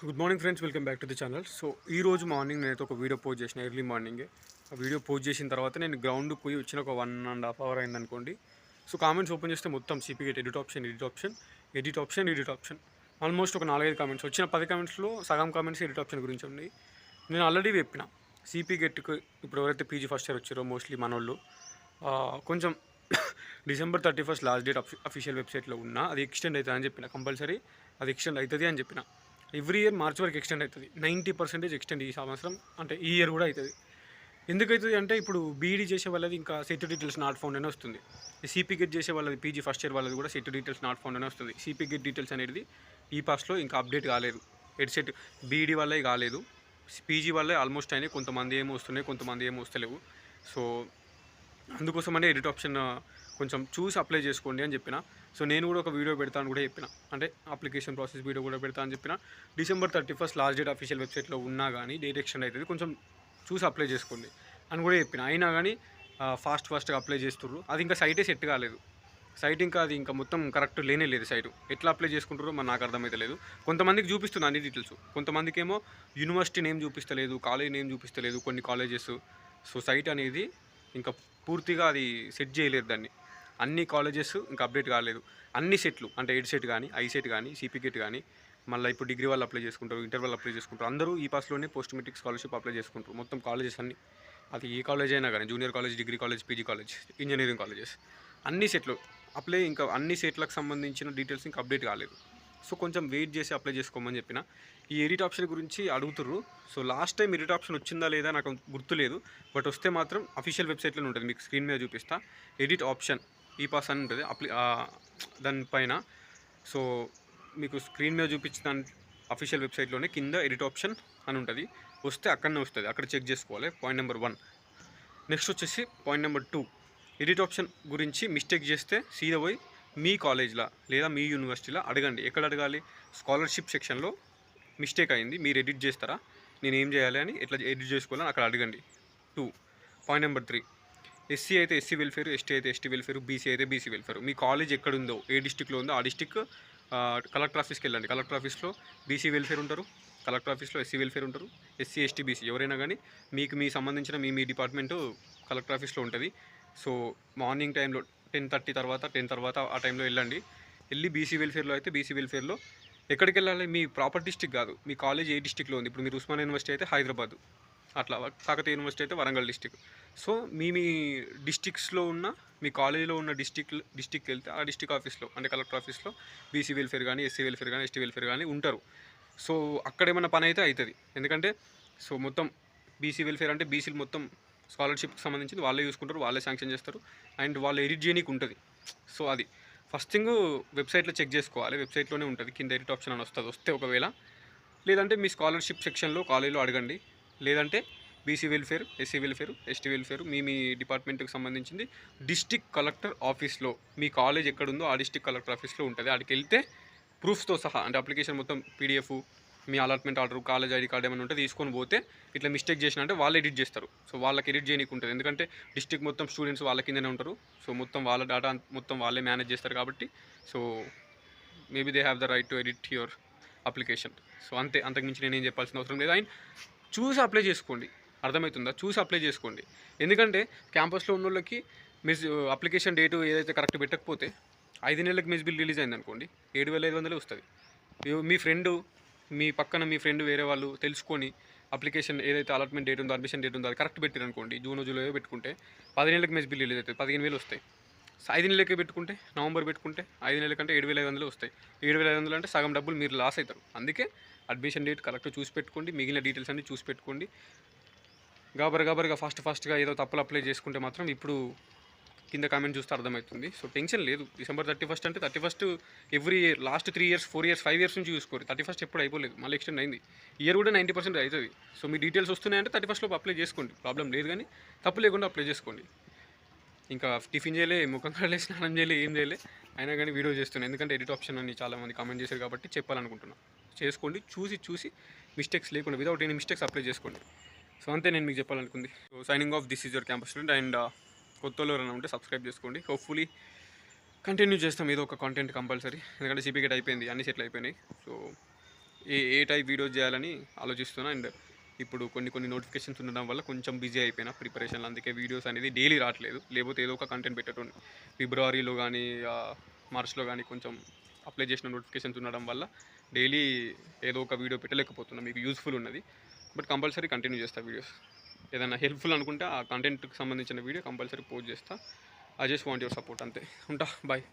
Good morning friends, welcome back to the channel. So ఈ రోజు morning నేనైతే ఒక వీడియో పోస్ట్ చేసిన ఎర్లీ మార్నింగే. ఆ వీడియో పోస్ట్ చేసిన తర్వాత నేను గ్రౌండ్కి పోయి వచ్చిన ఒక 1.5 అవర్ అయింది అనుకోండి. సో కామెంట్స్ ఓపెన్ చేస్తే మొత్తం సిపిగేట్ ఎడిట్ ఆప్షన్ ఆల్మోస్ట్ ఒక 4-5 కామెంట్స్ వచ్చిన. 10 కామెంట్స్లో సగం కామెంట్స్ ఎడిట్ ఆప్షన్ గురించి ఉన్నాయి. నేను ఆల్రెడీ చెప్పిన సిపి గెట్కి ఇప్పుడు ఎవరైతే పీజీ ఫస్ట్ ఇయర్ వచ్చారో మోస్ట్లీ మనోళ్ళు కొంచెం December 31st last date official వెబ్సైట్లో ఉన్నా అది ఎక్స్టెండ్ అవుతుంది అని చెప్పిన. కంపల్సరీ అది ఎక్స్టెండ్ అవుతుంది అని చెప్పిన. ఎవ్రీ ఇయర్ మార్చ్ వరకు ఎక్స్టెండ్ అవుతుంది. 90% ఎక్స్టెండ్ ఈ సంవత్సరం, అంటే ఈ ఇయర్ కూడా అవుతుంది. ఎందుకు అవుతుంది అంటే ఇప్పుడు బీఈడీ చేసే వాళ్ళది ఇంకా సెట్ డీటెయిల్స్ నాట్ ఫౌండ్ అనే వస్తుంది. సిపి గెట్ చేసే వాళ్ళది పీజీ ఫస్ట్ ఇయర్ వాళ్ళది కూడా సెట్ డీటెయిల్స్ నాట్ ఫౌండ్ అనే వస్తుంది. సిపి గెట్ డీటెయిల్స్ అనేది ఈ పాస్లో ఇంకా అప్డేట్ కాలేదు. సెట్ బీఈడీ వాళ్ళే కాలేదు, పీజీ వాళ్ళే ఆల్మోస్ట్ అయినాయి. కొంతమంది ఏమో వస్తున్నాయి, కొంతమంది ఏమో వస్తలేవు. సో అందుకోసమనే ఎడిట్ ఆప్షన్ కొంచెం చూసి అప్లై చేసుకోండి అని చెప్పిన. సో నేను కూడా ఒక వీడియో పెడతాను కూడా చెప్పిన, అంటే అప్లికేషన్ ప్రాసెస్ వీడియో కూడా పెడతా అని చెప్పిన. December 31st last date official వెబ్సైట్లో ఉన్నా కానీ డేట్ ఎక్స్టెండ్ అవుతుంది, కొంచెం చూసి అప్లై చేసుకోండి అని కూడా చెప్పిన. అయినా కానీ ఫాస్ట్గా అప్లై చేస్తుర్రు. అది ఇంకా సైటే సెట్ కాలేదు. సైట్ ఇంకా అది ఇంకా మొత్తం కరెక్ట్ లేనే లేదు. సైటు ఎట్లా అప్లై చేసుకుంటారో మరి నాకు అర్థమైతే లేదు. కొంతమందికి చూపిస్తుంది అన్ని డీటెయిల్స్, కొంతమందికి ఏమో యూనివర్సిటీ నేమ్ చూపిస్తలేదు, కాలేజ్ నేమ్ చూపిస్తలేదు కొన్ని కాలేజెస్. సో సైట్ అనేది ఇంకా పూర్తిగా అది సెట్ చేయలేదు దాన్ని. అన్ని కాలేజెస్ ఇంకా అప్డేట్ కాలేదు. అన్ని సెట్లు అంటే ఎడ్ సెట్ కానీ, ఐ సెట్ కానీ, సిపికెట్ కానీ, మళ్ళీ ఇప్పుడు డిగ్రీ వాళ్ళు అప్లై చేసుకుంటారు, ఇంటర్ వాళ్ళు అప్లై చేసుకుంటారు. అందరూ ఈ పాస్లోనే పోస్ట్ మెట్రిక్ స్కాలర్షిప్ అప్లై చేసుకుంటారు. మొత్తం కాలేజెస్ అన్ని, అది ఏ కాలేజ్ అయినా కానీ, junior college, degree college, PG college, engineering colleges, అన్ని సెట్లు అప్లై, ఇంకా అన్ని సెట్లకు సంబంధించిన డీటెయిల్స్ ఇంకా అప్డేట్ కాలేదు. సో కొంచెం వెయిట్ చేసి అప్లై చేసుకోమని చెప్పిన. ఈ ఎడిట్ ఆప్షన్ గురించి అడుగుతుర్రు. So last time edit option వచ్చిందా లేదా నాకు గుర్తులేదు, బట్ వస్తే మాత్రం అఫీషియల్ వెబ్సైట్లోనే ఉంటుంది. మీకు స్క్రీన్ మీద చూపిస్తా. ఎడిట్ ఆప్షన్ ఈ పాస్ అని ఉంటుంది దానిపైన. సో మీకు స్క్రీన్ మీద చూపించిన అఫీషియల్ వెబ్సైట్లోనే కింద ఎడిట్ ఆప్షన్ అని ఉంటుంది. వస్తే అక్కడనే వస్తుంది, అక్కడ చెక్ చేసుకోవాలి. Point number 1. నెక్స్ట్ వచ్చేసి పాయింట్ నెంబర్ 2, ఎడిట్ ఆప్షన్ గురించి మిస్టేక్ చేస్తే సీదా పోయి మీ కాలేజ్లో లేదా మీ యూనివర్సిటీలో అడగండి. ఎక్కడ అడగాలి? స్కాలర్షిప్ సెక్షన్లో మిస్టేక్ అయింది, మీరు ఎడిట్ చేస్తారా, నేను ఏం చేయాలి అని, ఎట్లా ఎడిట్ చేసుకోవాలని అక్కడ అడగండి. 2. పాయింట్ నెంబర్ 3, ఎస్సీ అయితే ఎస్సీ వెల్ఫేర్, ఎస్టీ అయితే ఎస్టీ వెల్ఫేర్, బీసీ అయితే బీసీ వెల్ఫేర్. మీ కాలేజ్ ఎక్కడుందో, ఏ డిస్టిక్లో ఉందో ఆ డిస్టిక్ కలెక్టర్ ఆఫీస్కి వెళ్ళండి. కలెక్టర్ ఆఫీస్లో బీసీ వెల్ఫేర్ ఉంటారు, కలెక్టర్ ఆఫీస్లో ఎస్సీ వెల్ఫేర్ ఉంటారు. ఎస్సీ ఎస్టీ బీసీ ఎవరైనా కానీ మీకు మీ సంబంధించిన మీ డిపార్ట్మెంటు కలెక్టర్ ఆఫీస్లో ఉంటుంది. సో మార్నింగ్ టైంలో 10 తర్వాత ఆ టైంలో వెళ్ళి బీసీ వెల్ఫేర్లో అయితే బీసీ వెల్ఫేర్లో ఎక్కడికి వెళ్ళాలి? మీ ప్రాపర్ డిస్టిక్ కాదు, మీ కాలేజ్ ఏ డిస్టిక్లో ఉంది. ఇప్పుడు మీరు ఉస్మానియా యూనివర్సిటీ అయితే హైదరాబాద్, అట్లా కాకతీయ యూనివర్సిటీ అయితే వరంగల్ డిస్టిక్. సో మీ డిస్టిక్స్లో ఉన్న, మీ కాలేజీలో ఉన్న డిస్టిక్కి వెళ్తే ఆ డిస్టిక్ ఆఫీస్లో, అంటే కలెక్టర్ ఆఫీస్లో బీసీ వెల్ఫేర్ కానీ, ఎస్సీ వెల్ఫేర్ కానీ, ఎస్టీ వెల్ఫేర్ కానీ ఉంటారు. సో అక్కడ ఏమైనా పని అయితే అవుతుంది. ఎందుకంటే సో మొత్తం బీసీ వెల్ఫేర్ అంటే బీసీలు మొత్తం స్కాలర్షిప్కి సంబంధించింది వాళ్ళే చూసుకుంటారు, వాళ్ళే శాంక్షన్ చేస్తారు, అండ్ వాళ్ళు ఎడిట్ చేయనీకి ఉంటుంది. సో అది ఫస్ట్ థింగ్ వెబ్సైట్లో చెక్ చేసుకోవాలి. వెబ్సైట్లోనే ఉంటుంది, కింద ఎడిట్ ఆప్షన్ అని వస్తే ఒకవేళ, లేదంటే మీ స్కాలర్షిప్ సెక్షన్లో కాలేజీలో అడగండి. లేదంటే BC welfare, SC welfare, ST welfare మీ డిపార్ట్మెంట్కి సంబంధించింది డిస్టిక్ కలెక్టర్ ఆఫీస్లో, మీ కాలేజ్ ఎక్కడుందో ఆ డిస్టిక్ కలెక్టర్ ఆఫీస్లో ఉంటుంది. అక్కడికి వెళ్తే ప్రూఫ్స్తో సహా, అంటే అప్లికేషన్ మొత్తం పీడిఎఫ్, మీ allotment order, college ID card ఏమైనా ఉంటే తీసుకొని పోతే, ఇట్లా మిస్టేక్ చేసిన అంటే వాళ్ళు ఎడిట్ చేస్తారు. సో వాళ్ళకి ఎడిట్ చేయనీకి ఉంటుంది, ఎందుకంటే డిస్టిక్ మొత్తం స్టూడెంట్స్ వాళ్ళ కిందనే ఉంటారు. సో మొత్తం వాళ్ళ డేటా మొత్తం వాళ్ళే మేనేజ్ చేస్తారు కాబట్టి, so maybe they have the right to edit your application. So అంతకుమించి నేనేం చెప్పాల్సిన అవసరం లేదు. అండ్ చూసి అప్లై చేసుకోండి, అర్థమవుతుందా? చూసి అప్లై చేసుకోండి. ఎందుకంటే క్యాంపస్లో ఉన్న వాళ్ళకి అప్లికేషన్ డేటు ఏదైతే కరెక్ట్ పెట్టకపోతే 5 నెలలకు మెస్ బిల్ రిలీజ్ అయింది అనుకోండి, 7,500 వస్తుంది. మీ ఫ్రెండ్, మీ పక్కన మీ ఫ్రెండ్ వేరే వాళ్ళు తెలుసుకొని అప్లికేషన్ ఏదైతే అలాట్మెంట్ డేట్ ఉందో, అడ్మిషన్ డేట్ ఉందో అది కరెక్ట్ పెట్టారు అనుకోండి, జూన్ జూలై పెట్టుకుంటే 10 నెలలకు మెస్ బిల్ రిలీజ్ అవుతుంది, 15,000 వస్తాయి. 5 నెలలకే పెట్టుకుంటే, నవంబర్ పెట్టుకుంటే 5 నెలల కంటే 7,500 వస్తాయి. 7,500 అంటే సగం డబ్బులు మీరు లాస్ అవుతారు. అందుకే అడ్మిషన్ డేట్ కరెక్ట్ చూసి పెట్టుకోండి, మిగిలిన డీటెయిల్స్ అన్నీ చూసి పెట్టుకోండి. గాబరగా ఫాస్ట్గా ఏదో తప్పులు అప్లై చేసుకుంటే మాత్రం ఇప్పుడు కింద కామెంట్ చూస్తే అర్థమవుతుంది. సో టెన్షన్ లేదు. December 31st అంటే 31st every year, last 3 years 4 years 5 years నుంచి చూసుకోరు. 31st ఎప్పుడు అయిపోలేదు, మళ్ళీ ఎక్స్టెండ్ అయింది. ఇయర్ కూడా 90% అవుతుంది. సో మీ డీటెయిల్స్ వస్తున్నాయంటే 31st లోపు అప్లై చేసుకోండి, ప్రాబ్లం లేదు. కానీ తప్పు లేకుండా అప్లై చేసుకోండి. ఇంకా టిఫిన్ చేయలే, ముఖం కడలే, స్నానం చేయలే, ఏం చేయలే, అయినా కానీ వీడియో చేస్తున్నాను. ఎందుకంటే ఎడిట్ ఆప్షన్ అని చాలామంది కామెంట్ చేశారు కాబట్టి చెప్పాలనుకుంటున్నాను. చేసుకోండి, చూసి మిస్టేక్స్ లేకుండా, వితౌట్ ఎనీ మిస్టేక్స్ అప్లై చేసుకోండి. సో అంతే నేను మీకు చెప్పాలనుకుంది. So signing off, this is your campus student. And కొత్త వాళ్ళు ఎవరైనా ఉంటే సబ్స్క్రైబ్ చేసుకోండి. హోప్ఫుల్లీ కంటిన్యూ చేస్తాం ఏదో ఒక కాంటెంట్ కంపల్సరీ, ఎందుకంటే సిపికెట్ అయిపోయింది, అన్ని సెట్లు అయిపోయినాయి. సో ఏ టైప్ వీడియోస్ చేయాలని ఆలోచిస్తున్నా. అండ్ ఇప్పుడు కొన్ని నోటిఫికేషన్స్ ఉండడం వల్ల కొంచెం బిజీ అయిపోయినా ప్రిపరేషన్లో, అందుకే వీడియోస్ అనేది డైలీ రావట్లేదు. లేకపోతే ఏదో ఒక కంటెంట్ పెట్టేటోని. ఫిబ్రవరిలో కానీ మార్చ్లో కానీ కొంచెం అప్లై చేసిన నోటిఫికేషన్స్ ఉండడం వల్ల డైలీ ఏదో ఒక వీడియో పెట్టలేకపోతున్నా. మీకు యూస్ఫుల్ ఉన్నది, బట్ కంపల్సరీ కంటిన్యూ చేస్తా వీడియోస్. ఏదైనా హెల్ప్ఫుల్ అనుకుంటే ఆ కంటెంట్కి సంబంధించిన వీడియో కంపల్సరీ పోస్ట్ చేస్తా. I just want your support, అంతే. ఉంటా, బాయ్.